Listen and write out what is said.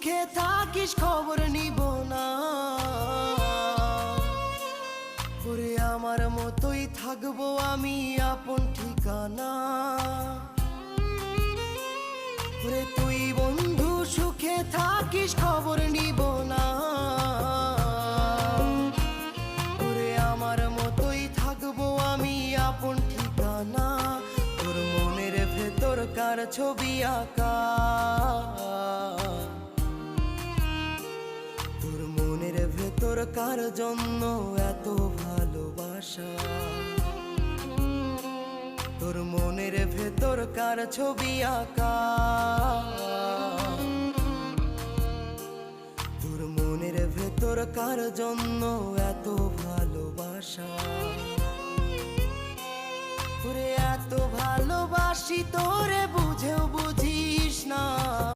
সুখে থাকিস খবর নিব না। ওরে আমার মতোই থাকবো আমি আপন ঠিকানা। ওরে তুই বন্ধু সুখে থাকিস খবর নিব না। ওরে আমার মতোই থাকবো আমি আপন ঠিকানা। তোর মনের ভেতর কার ছবি আঁকা, তোর মনের ভেতর কার জন্য এত ভালোবাসা। তোর মনের ভেতর কার ছবি আঁকা, তোর মনের ভেতর কার জন্য এত ভালোবাসা। তোরে এত ভালোবাসি তোরে বুঝেও বুঝিস না।